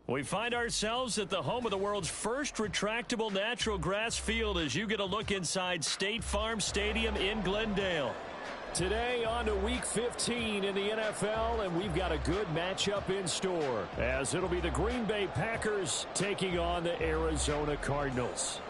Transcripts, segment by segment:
We find ourselves at the home of the world's first retractable natural grass field as you get a look inside State Farm Stadium in Glendale. Today on to Week 15 in the NFL, and we've got a good matchup in store as it'll be the Green Bay Packers taking on the Arizona Cardinals.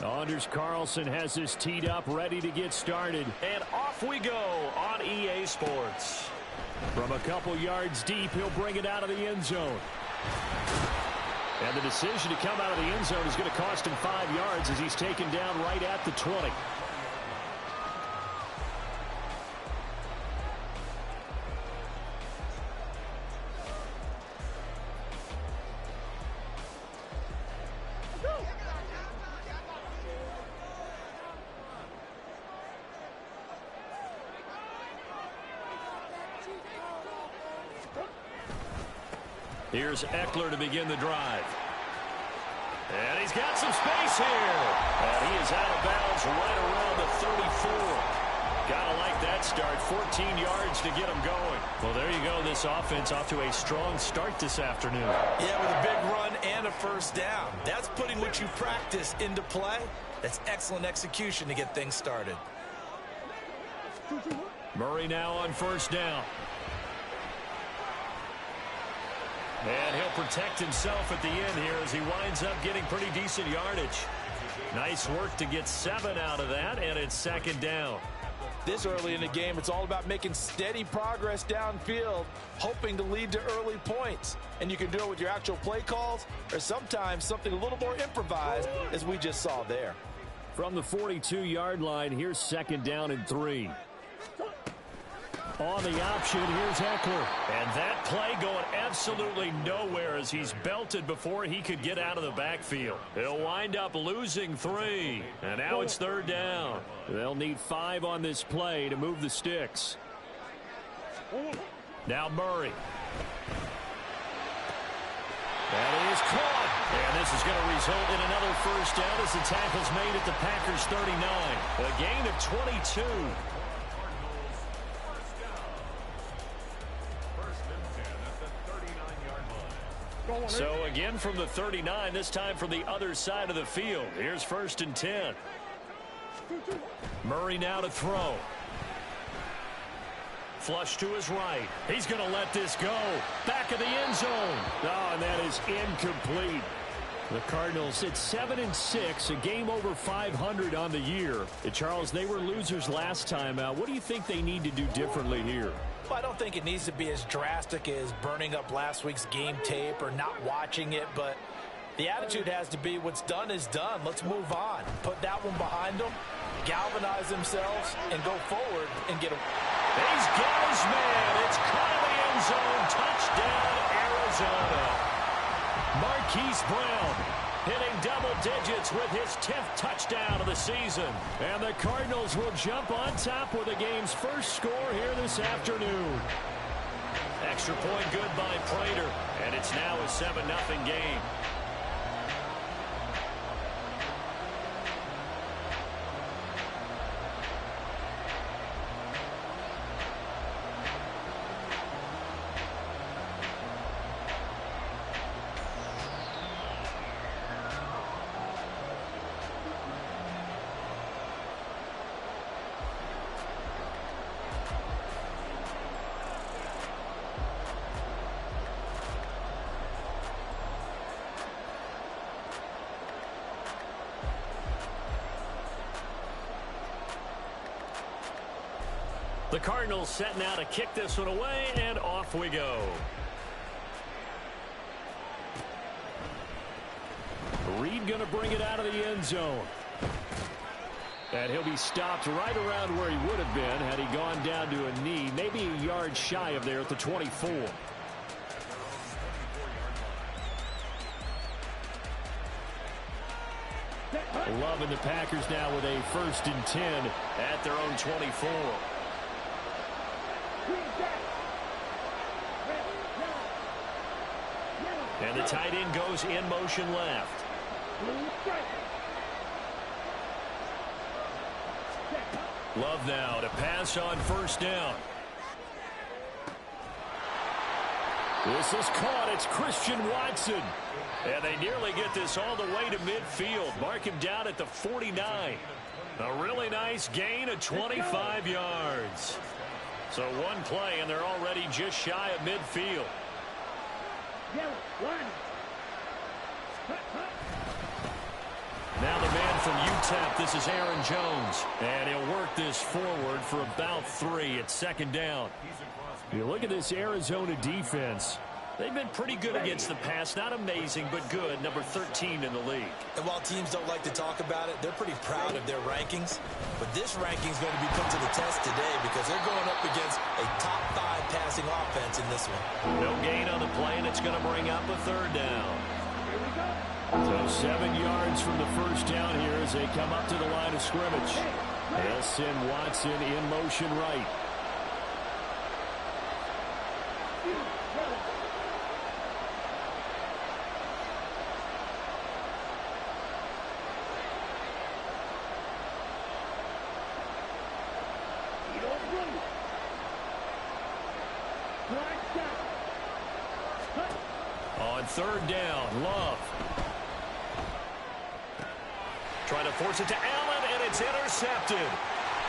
Anders Carlson has this teed up, ready to get started. And off we go on EA Sports. From a couple yards deep, he'll bring it out of the end zone. And the decision to come out of the end zone is going to cost him 5 yards as he's taken down right at the 20. Here's Eckler to begin the drive. And he's got some space here. And he is out of bounds right around the 34. Gotta like that start. 14 yards to get him going. Well, there you go. This offense off to a strong start this afternoon. Yeah, with a big run and a first down. That's putting what you practice into play. That's excellent execution to get things started. Murray now on first down. And he'll protect himself at the end here as he winds up getting pretty decent yardage. Nice work to get 7 out of that, and it's second down. This early in the game, it's all about making steady progress downfield, hoping to lead to early points. And you can do it with your actual play calls or sometimes something a little more improvised, as we just saw there. From the 42-yard line, here's second down and 3. On the option, here's Eckler. And that play going absolutely nowhere as he's belted before he could get out of the backfield. He'll wind up losing 3. And now it's third down. They'll need 5 on this play to move the sticks. Now Murray. That is caught. And this is going to result in another first down as the tackle's made at the Packers' 39. A gain of 22. So again from the 39, this time from the other side of the field. Here's first and 10. Murray now to throw. Flush to his right. He's going to let this go. Back of the end zone. Oh, and that is incomplete. The Cardinals at 7-6, a game over 500 on the year. Charles, they were losers last time out. What do you think they need to do differently here? Well, I don't think it needs to be as drastic as burning up last week's game tape or not watching it, but the attitude has to be what's done is done. Let's move on. Put that one behind them, galvanize themselves, and go forward and get a... He's got his man. It's caught in the end zone. Touchdown, Arizona. Marquise Brown hitting double digits with his 10th touchdown of the season. And the Cardinals will jump on top with the game's first score here this afternoon. Extra point good by Prater, and it's now a 7-0 game. The Cardinals set now to kick this one away, and off we go. Reed going to bring it out of the end zone. And he'll be stopped right around where he would have been had he gone down to a knee, maybe a yard shy of there at the 24. Love and the Packers now with a first and 10 at their own 24. And the tight end goes in motion left. Love now to pass on first down. This is caught. It's Christian Watson. And they nearly get this all the way to midfield. Mark him down at the 49. A really nice gain of 25 yards. So one play, and they're already just shy of midfield. Now the man from UTEP, this is Aaron Jones. And he'll work this forward for about 3. It's second down. You look at this Arizona defense. They've been pretty good against the pass. Not amazing, but good. Number 13 in the league. And while teams don't like to talk about it, they're pretty proud of their rankings. But this ranking is going to be put to the test today because they're going up against a top 5 passing offense in this one. No gain on the play, and it's going to bring up a third down. So 7 yards from the first down here as they come up to the line of scrimmage. They'll send Watson in motion right. On third down, Love. Trying to force it to Allen, and it's intercepted.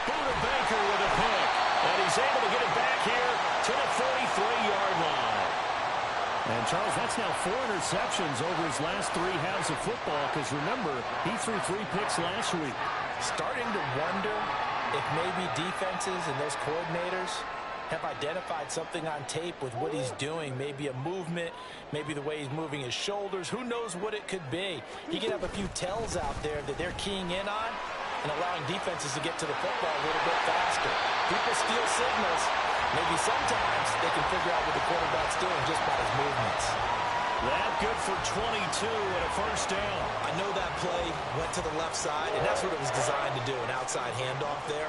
Buda Baker with a pick. And he's able to get it back here to the 43-yard line. And, Charles, that's now 4 interceptions over his last 3 halves of football because, remember, he threw 3 picks last week. Starting to wonder if maybe defenses and those coordinators have identified something on tape with what he's doing. Maybe a movement, maybe the way he's moving his shoulders. Who knows what it could be? He could have a few tells out there that they're keying in on and allowing defenses to get to the football a little bit faster. People steal signals. Maybe sometimes they can figure out what the quarterback's doing just by his movements. That good for 22 and a first down. I know that play went to the left side, and that's what it was designed to do, an outside handoff there.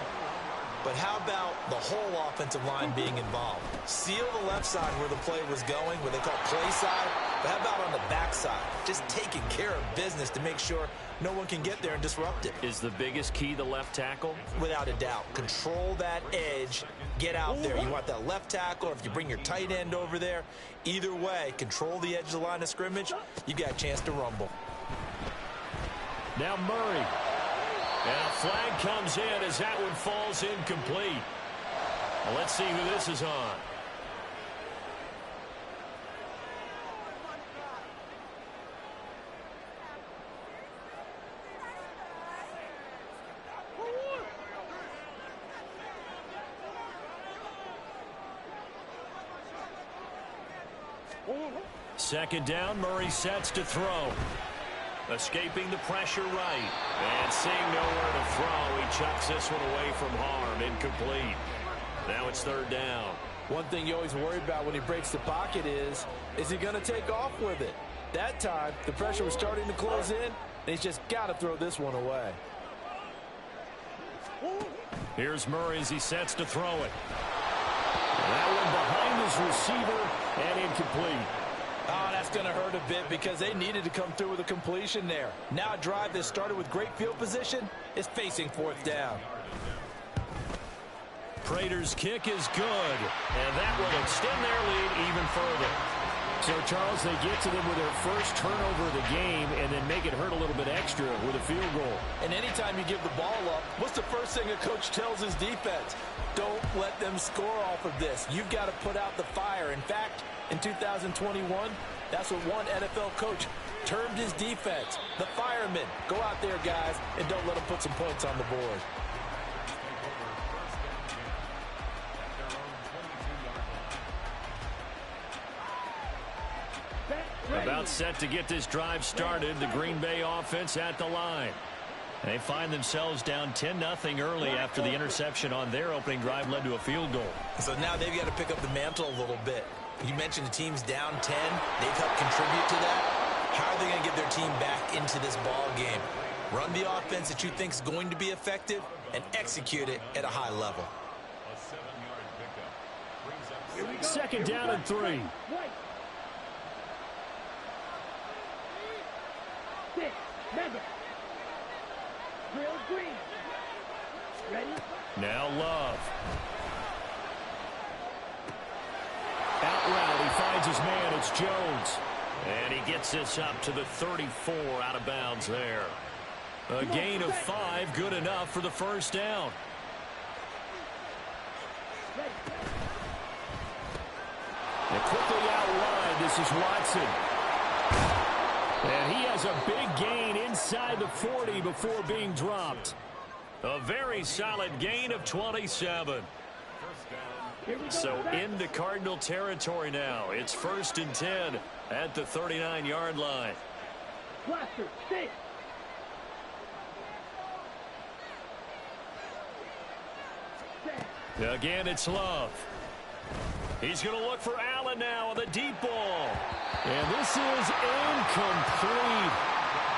But how about the whole offensive line being involved? Seal the left side where the play was going, where they call play side. But how about on the back side? Just taking care of business to make sure no one can get there and disrupt it. Is the biggest key the left tackle? Without a doubt. Control that edge. Get out there. You want that left tackle, or if you bring your tight end over there, either way, control the edge of the line of scrimmage. You got a chance to rumble. Now Murray. And a flag comes in as that one falls incomplete. Well, let's see who this is on. Second down, Murray sets to throw. Escaping the pressure right. And seeing nowhere to throw, he chucks this one away from harm. Incomplete. Now it's third down. One thing you always worry about when he breaks the pocket is he going to take off with it? That time, the pressure was starting to close in, and he's just got to throw this one away. Here's Murray as he sets to throw it. That one behind his receiver and incomplete. Oh, that's going to hurt a bit because they needed to come through with a completion there. Now a drive that started with great field position is facing fourth down. Prater's kick is good, and that will extend their lead even further. So, Charles, they get to them with their first turnover of the game and then make it hurt a little bit extra with a field goal. And anytime you give the ball up, what's the first thing a coach tells his defense? Don't let them score off of this. You've got to put out the fire. In fact, in 2021, that's what one NFL coach termed his defense. The firemen. Go out there, guys, and don't let them put some points on the board. About set to get this drive started, the Green Bay offense at the line. They find themselves down 10-0 early after the interception on their opening drive led to a field goal. So now they've got to pick up the mantle a little bit. You mentioned the team's down 10. They've helped contribute to that. How are they going to get their team back into this ball game? Run the offense that you think is going to be effective and execute it at a high level. Second down and 3. Now Love. Out route, he finds his man. It's Jones. And he gets this up to the 34 out of bounds there. A gain of 5, good enough for the first down. And quickly out wide, this is Watson. And he has a big gain inside the 40 before being dropped. A very solid gain of 27. So into Cardinal territory now. It's 1st and 10 at the 39-yard line. Again, it's Love. He's going to look for Allen now on the deep ball. And this is incomplete.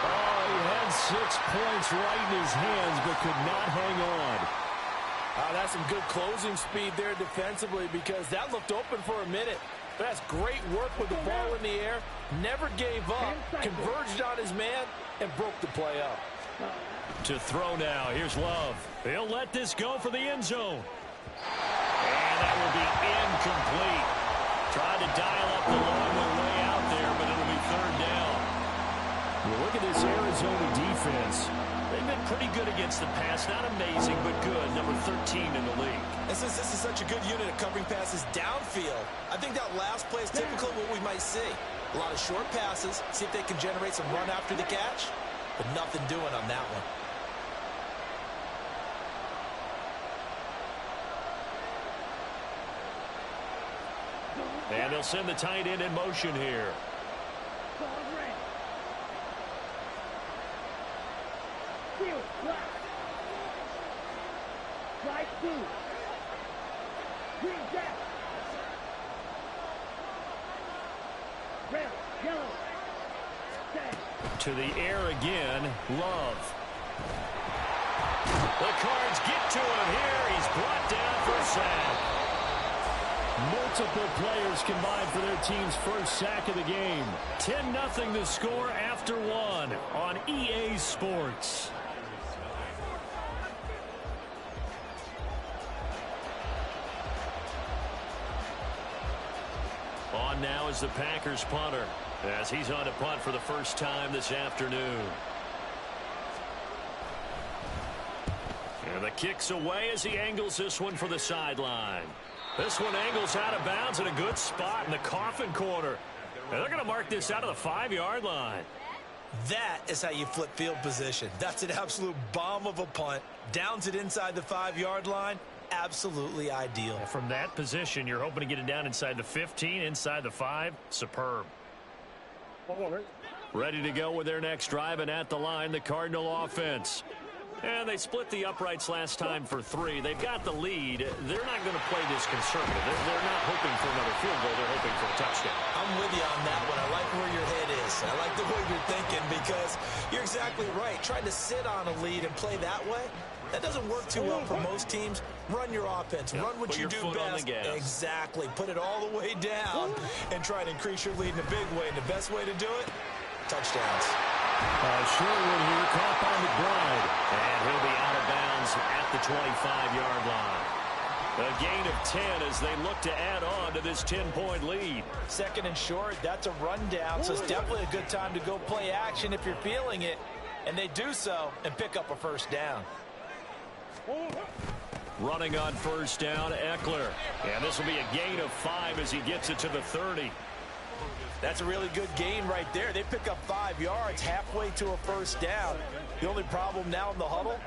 Oh, he had 6 points right in his hands, but could not hang on. That's some good closing speed there defensively, because that looked open for a minute. But that's great work with the ball in the air. Never gave up. Converged on his man and broke the play up. To throw now. Here's Love. He'll let this go for the end zone. And that will be incomplete. Tried to dial up the long way out there, but it'll be 3rd down. Well, look at this Arizona defense. They've been pretty good against the pass. Not amazing, but good. Number 13 in the league. And since this is such a good unit of covering passes downfield, I think that last play is typically what we might see. A lot of short passes, see if they can generate some run after the catch, but nothing doing on that one. And they'll send the tight end in motion here. To the air again, Love. The Cards get to him here. He's brought down for a sack. Multiple players combined for their team's first sack of the game. 10-0 the score after 1 on EA Sports. On now is the Packers punter, as he's on to punt for the first time this afternoon. And the kick's away as he angles this one for the sideline. This one angles out of bounds in a good spot in the coffin corner. And they're going to mark this out of the 5-yard line. That is how you flip field position. That's an absolute bomb of a punt. Downs it inside the 5-yard line. Absolutely ideal. From that position, you're hoping to get it down inside the 15, inside the 5. Superb. Ready to go with their next drive, and at the line, the Cardinal offense. And they split the uprights last time for 3. They've got the lead. They're not going to play this conservative. They're not hoping for another field goal. They're hoping for a touchdown. I'm with you on that one. I like where your head is. I like the way you're thinking, because you're exactly right. Trying to sit on a lead and play that way, that doesn't work too well for most teams. Run your offense. Run what you do best. Exactly. Put it all the way down and try to increase your lead in a big way. And the best way to do it, touchdowns. Sherwood here, caught by McBride. And he'll be out of bounds at the 25-yard line. A gain of 10 as they look to add on to this 10-point lead. 2nd and short, that's a rundown, so it's definitely a good time to go play action if you're feeling it. And they do so and pick up a first down. Running on first down, Eckler. And this will be a gain of 5 as he gets it to the 30. That's a really good gain right there. They pick up 5 yards halfway to a first down. The only problem now in the huddle,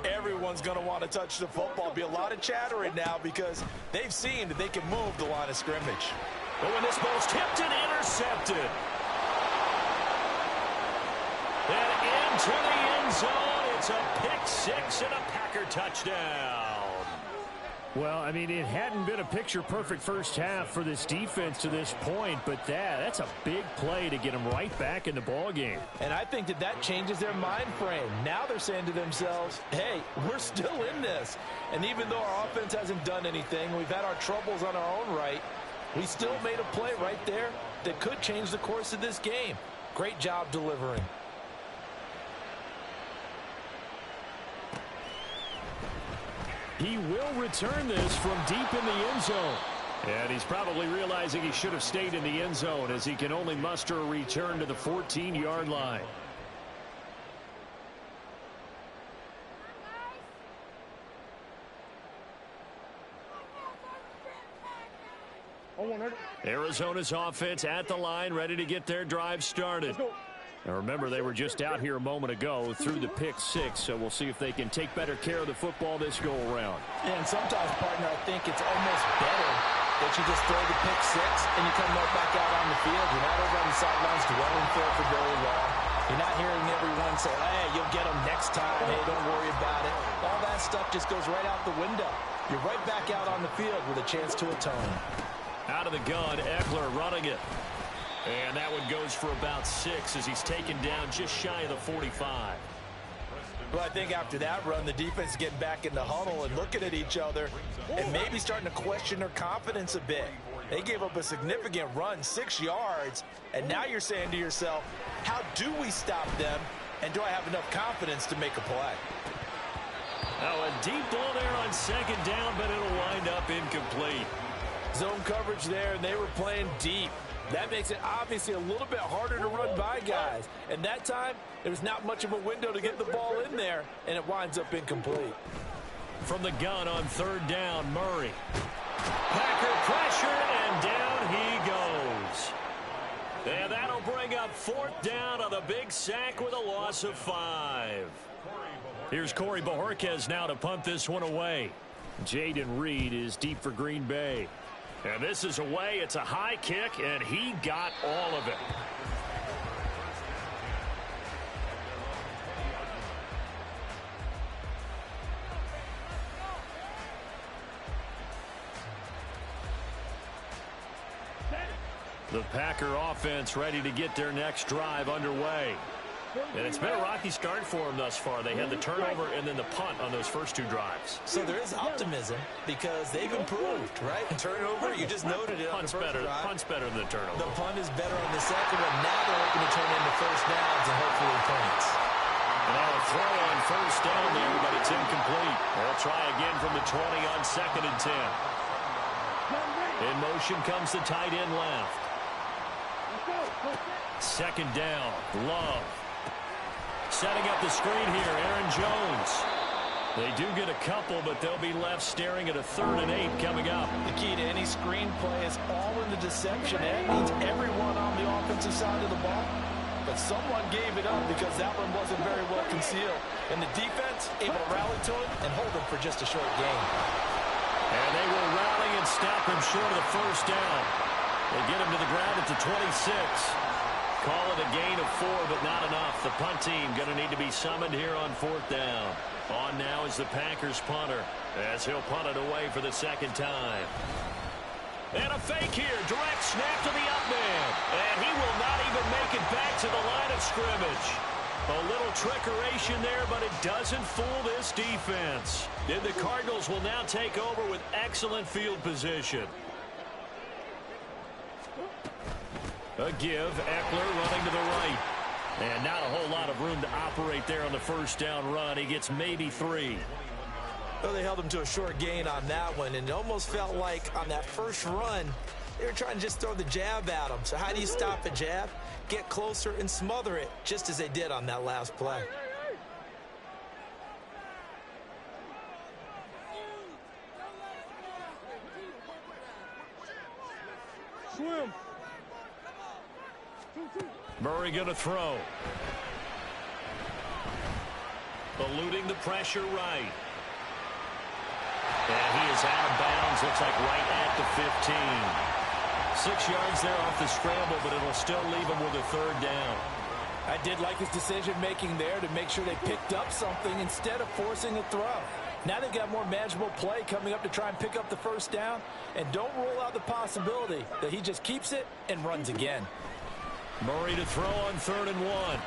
everyone's going to want to touch the football. Be a lot of chattering now because they've seen that they can move the line of scrimmage. But when this ball's tipped and intercepted. And into the end zone, it's a pick 6 and a Packer touchdown. Well, I mean, it hadn't been a picture-perfect first half for this defense to this point, but that's a big play to get them right back in the ballgame. And I think that changes their mind frame. Now they're saying to themselves, hey, we're still in this. And even though our offense hasn't done anything, we've had our troubles on our own right, we still made a play right there that could change the course of this game. Great job delivering. he will return this from deep in the end zone. And he's probably realizing he should have stayed in the end zone as he can only muster a return to the 14-yard line. Arizona's offense at the line, ready to get their drive started. Now remember, they were just out here a moment ago through the pick six, so we'll see if they can take better care of the football this go-around. And sometimes, partner, I think it's almost better that you just throw the pick six and you come right back out on the field. You're not over on the sidelines dwelling for very long. You're not hearing everyone say, hey, you'll get them next time. Hey, don't worry about it. All that stuff just goes right out the window. You're right back out on the field with a chance to atone. Out of the gun, Eckler running it. And that one goes for about 6 as he's taken down just shy of the 45. Well, I think after that run, the defense is getting back in the huddle and looking at each other and maybe starting to question their confidence a bit. They gave up a significant run, 6 yards, and now you're saying to yourself, how do we stop them, and do I have enough confidence to make a play? Now a deep ball there on second down, but it'll wind up incomplete. Zone coverage there, and they were playing deep. That makes it obviously a little bit harder to run by guys. And that time, there was not much of a window to get the ball in there, and it winds up incomplete. From the gun on third down, Murray. Packer pressure, and down he goes. And that'll bring up fourth down on the big sack with a loss of 5. Here's Corey Bojorquez now to punt this one away. Jaden Reed is deep for Green Bay. And this is away. It's a high kick, and he got all of it. The Packer offense ready to get their next drive underway. And it's been a rocky start for them thus far. They had the turnover and then the punt on those first 2 drives. So there is optimism because they've improved, right? Turnover, you just noted it. Punt's better than the turnover. The punt is better on the second one. Now they're hoping to turn into first downs and hopefully points. And now a throw on first down there, but it's incomplete. They'll try again from the 20 on 2nd and 10. In motion comes the tight end left. Second down, Love. Setting up the screen here, Aaron Jones. They do get a couple, but they'll be left staring at a 3rd and 8 coming up. The key to any screen play is all in the deception. That means everyone on the offensive side of the ball. But someone gave it up because that one wasn't very well concealed. And the defense able to rally to it and hold him for just a short gain. And they will rally and stop him short of the first down. They get him to the ground at the 26. Call it a gain of 4, but not enough. The punt team going to need to be summoned here on 4th down. On now is the Packers punter as he'll punt it away for the 2nd time. And a fake here. Direct snap to the up man. And he will not even make it back to the line of scrimmage. A little trickeration there, but it doesn't fool this defense. And the Cardinals will now take over with excellent field position. A give, Eckler running to the right. And not a whole lot of room to operate there on the first down run. He gets maybe 3. Well, they held him to a short gain on that one, and it almost felt like on that first run, they were trying to just throw the jab at him. So how do you stop a jab? Get closer and smother it, just as they did on that last play. Swim. Murray going to throw. Eluding the pressure right. And he is out of bounds. Looks like right at the 15. 6 yards there off the scramble, but it'll still leave him with a 3rd down. I did like his decision-making there to make sure they picked up something instead of forcing a throw. Now they've got more manageable play coming up to try and pick up the first down. And don't rule out the possibility that he just keeps it and runs again. Murray to throw on 3rd and 1.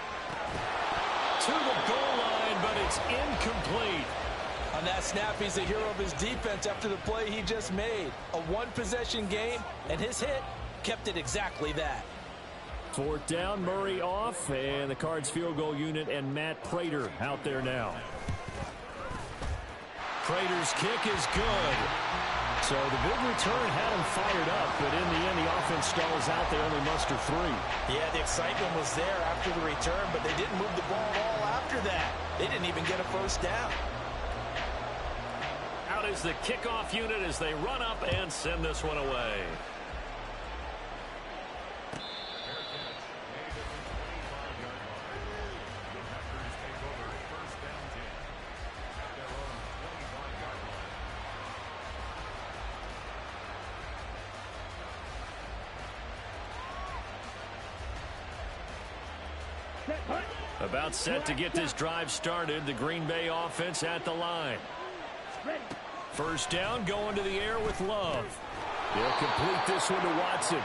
To the goal line, but it's incomplete. On that snap, he's a hero of his defense after the play he just made. A one-possession game, and his hit kept it exactly that. 4th down, Murray off, and the Cards field goal unit and Matt Prater out there now. Crater's kick is good. So the big return had him fired up, but in the end, the offense stalls out. They only muster 3. Yeah, the excitement was there after the return, but they didn't move the ball at all after that. They didn't even get a first down. Out is the kickoff unit as they run up and send this one away. About set to get this drive started. The Green Bay offense at the line. First down, going to the air with Love. He'll complete this one to Watson.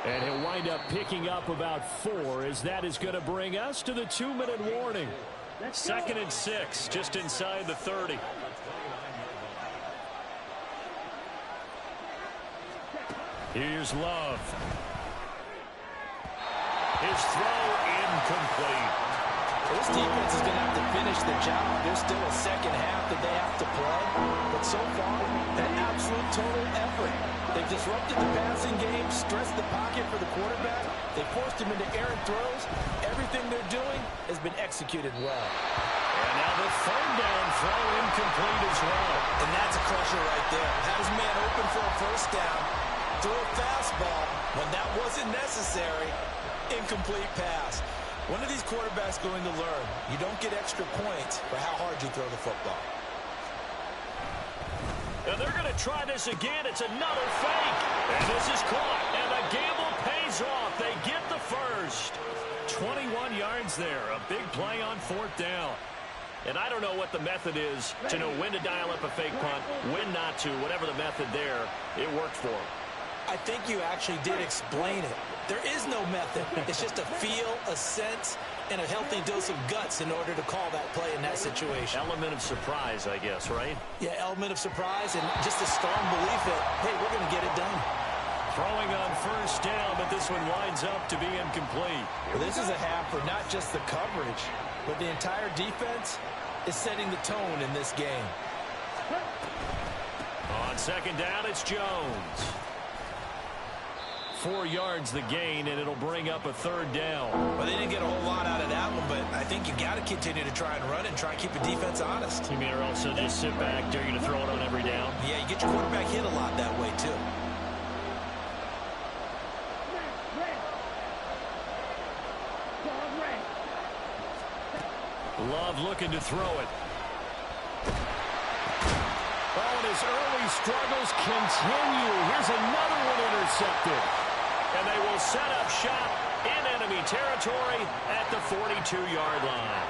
And he'll wind up picking up about 4 as that is going to bring us to the 2-minute warning. 2nd and 6, just inside the 30. Here's Love. His throw incomplete. This defense is going to have to finish the job. There's still a second half that they have to play. But so far, an absolute total effort. They've disrupted the passing game, stressed the pocket for the quarterback. They forced him into errant throws. Everything they're doing has been executed well. And now the 3rd down throw incomplete as well. And that's a crusher right there. Had his man open for a first down. Throw a fastball when that wasn't necessary. Incomplete pass. When are these quarterbacks going to learn? You don't get extra points for how hard you throw the football. And they're going to try this again. It's another fake. And this is caught. And the gamble pays off. They get the first. 21 yards there. A big play on 4th down. And I don't know what the method is to know when to dial up a fake punt, when not to. Whatever the method there, it worked for them. I think you actually did explain it. There is no method. It's just a feel, a sense, and a healthy dose of guts in order to call that play in that situation. Element of surprise, I guess, right? Yeah, element of surprise and just a strong belief that, hey, we're going to get it done. Throwing on first down, but this one winds up to be incomplete. Well, this is a half for not just the coverage, but the entire defense is setting the tone in this game. On 2nd down, it's Jones. 4 yards the gain, and it'll bring up a 3rd down. Well, they didn't get a whole lot out of that one, but I think you got to continue to try and run and try and keep the defense honest. You mean, or also just sit back, dare you to throw it on every down? Yeah, you get your quarterback hit a lot that way, too. Love looking to throw it. Oh, and his early struggles continue. Here's another one intercepted. And they will set up shop in enemy territory at the 42-yard line.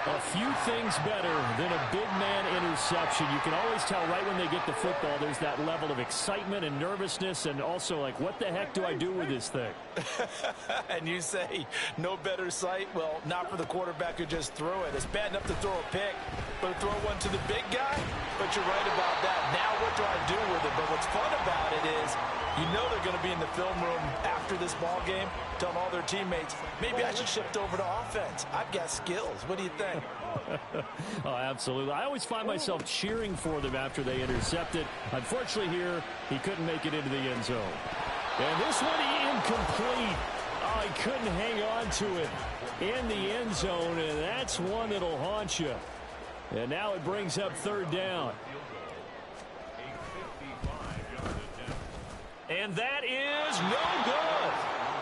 A few things better than a big man interception. You can always tell right when they get the football, there's that level of excitement and nervousness, and also like, what the heck do I do with this thing? And you say no better sight? Well, not for the quarterback who just threw it. It's bad enough to throw a pick, but to throw one to the big guy? But you're right about that. Now what do I do with it? But what's fun about it is you know they're going to be in the film room after this ball game telling all their teammates, maybe I should shift over to offense. I've got skills. What do you think? Oh, absolutely. I always find myself cheering for them after they intercept it. Unfortunately here, he couldn't make it into the end zone. And this one incomplete. Oh, he couldn't hang on to it in the end zone, and that's one that'll haunt you. And now it brings up 3rd down. And that is no good.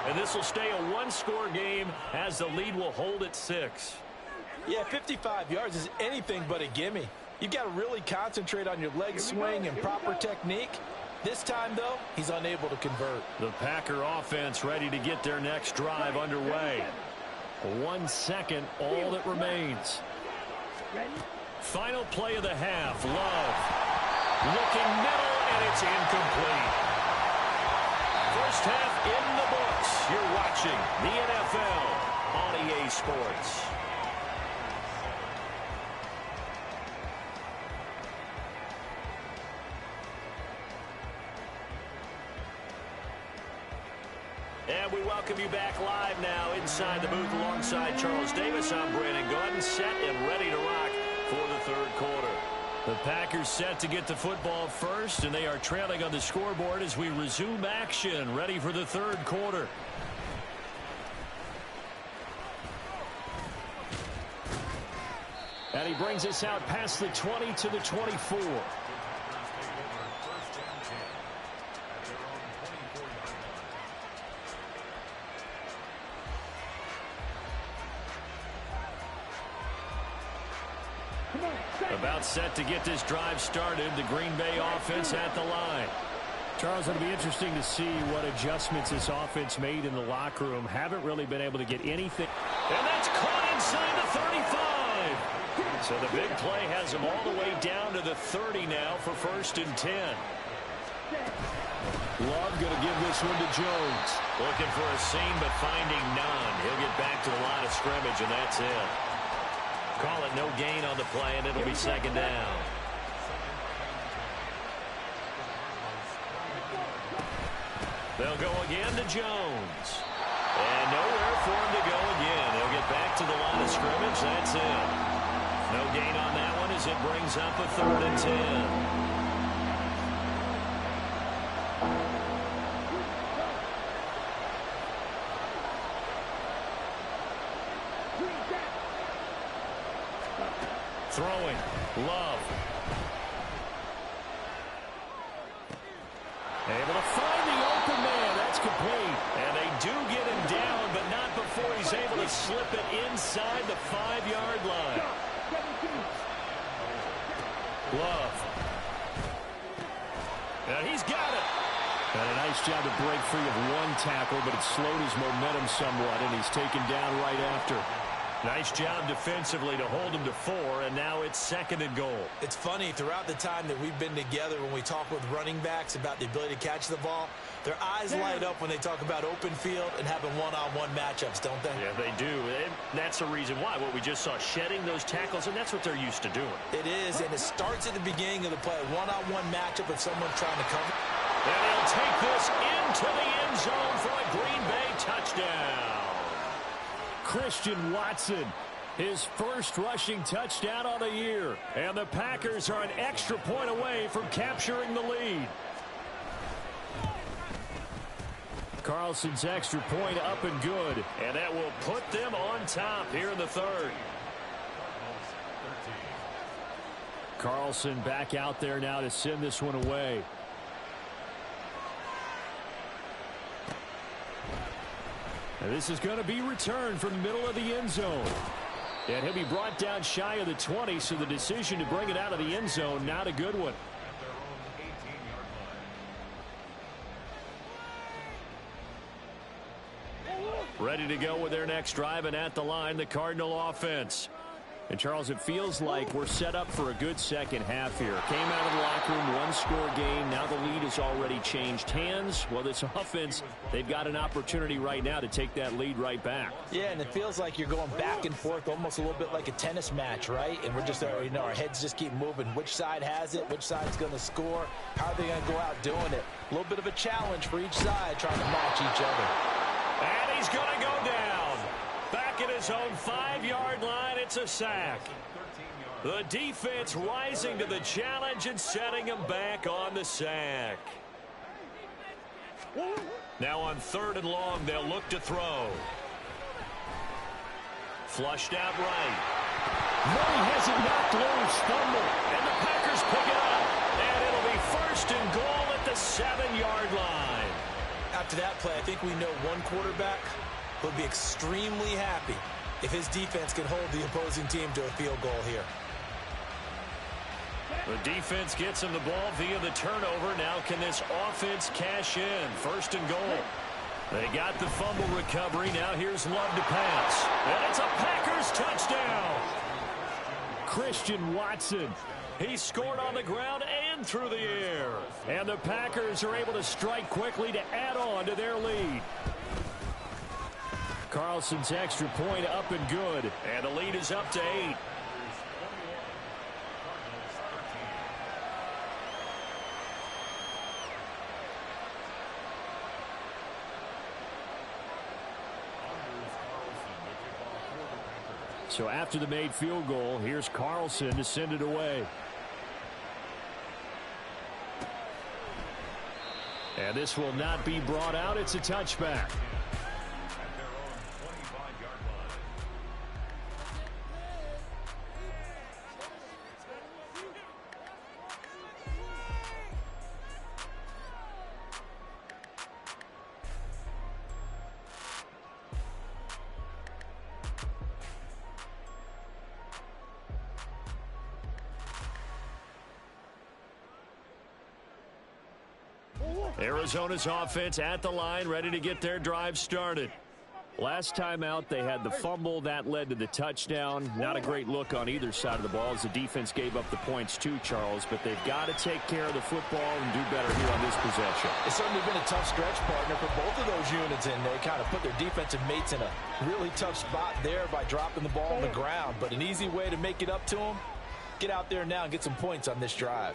And this will stay a one-score game as the lead will hold at 6. Yeah, 55 yards is anything but a gimme. You've got to really concentrate on your leg swing and proper technique. This time, though, he's unable to convert. The Packer offense ready to get their next drive underway. 1 second, all that remains. Final play of the half. Love. Looking middle, and it's incomplete. First half in the books. You're watching the NFL on EA Sports. And we welcome you back live now inside the booth alongside Charles Davis. I'm Brandon Gaudin, set and ready to rock for the 3rd quarter. The Packers set to get the football first, and they are trailing on the scoreboard as we resume action, ready for the third quarter. And he brings us out past the 20 to the 24. About set to get this drive started. The Green Bay offense at the line. Charles, it'll be interesting to see what adjustments this offense made in the locker room. Haven't really been able to get anything. And that's caught inside the 35. So the big play has them all the way down to the 30 now for 1st and 10. Love going to give this one to Jones. Looking for a seam, but finding none. He'll get back to the line of scrimmage, and that's it. Call it no gain on the play, and it'll be 2nd down. They'll go again to Jones. And nowhere for him to go again. He'll get back to the line of scrimmage. That's it. No gain on that one as it brings up a 3rd and 10. Throwing. Love. Able to find the open man. That's complete. And they do get him down, but not before he's able to slip it inside the 5-yard line. Love. And he's got it. And a nice job to break free of one tackle, but it slowed his momentum somewhat, and he's taken down right after. Nice job defensively to hold him to 4, and now it's 2nd and goal. It's funny, throughout the time that we've been together, when we talk with running backs about the ability to catch the ball, their eyes light up when they talk about open field and having one-on-one matchups, don't they? Yeah, they do. And that's the reason why. What we just saw, shedding those tackles, and that's what they're used to doing. It is, and it starts at the beginning of the play. One-on-one matchup if someone's trying to cover. And he'll take this into the end zone for a Green Bay touchdown. Christian Watson, his first rushing touchdown on the year. And the Packers are an extra point away from capturing the lead. Carlson's extra point up and good. And that will put them on top here in the 3rd. Carlson back out there now to send this one away. And this is going to be returned from the middle of the end zone. And he'll be brought down shy of the 20, so the decision to bring it out of the end zone, not a good one. Ready to go with their next drive, and at the line, the Cardinal offense. And, Charles, it feels like we're set up for a good second half here. Came out of the locker room, one-score game. Now the lead has already changed hands. Well, this offense, they've got an opportunity right now to take that lead right back. Yeah, and it feels like you're going back and forth, almost a little bit like a tennis match, right? And we're just, our heads just keep moving. Which side has it? Which side's going to score? How are they going to go out doing it? A little bit of a challenge for each side trying to match each other. And he's going to go down. Back at his own 5-yard line, it's a sack. The defense rising to the challenge and setting him back on the sack. Now on 3rd and long, they'll look to throw. Flushed out right. Murray has it knocked loose. Fumble. And the Packers pick it up. And it'll be 1st and goal at the 7-yard line. After that play, I think we know one quarterback will be extremely happy if his defense can hold the opposing team to a field goal here. The defense gets him the ball via the turnover. Now can this offense cash in? 1st and goal. They got the fumble recovery. Now here's Love to pass. And it's a Packers touchdown. Christian Watson. He scored on the ground and through the air. And the Packers are able to strike quickly to add on to their lead. Carlson's extra point up and good. And the lead is up to 8. So after the made field goal, here's Carlson to send it away. And this will not be brought out. It's a touchback. Arizona's offense at the line, ready to get their drive started. Last time out, they had the fumble. That led to the touchdown. Not a great look on either side of the ball as the defense gave up the points too, Charles. But they've got to take care of the football and do better here on this possession. It's certainly been a tough stretch, partner, for both of those units, and they kind of put their defensive mates in a really tough spot there by dropping the ball on the ground. But an easy way to make it up to them, get out there now and get some points on this drive.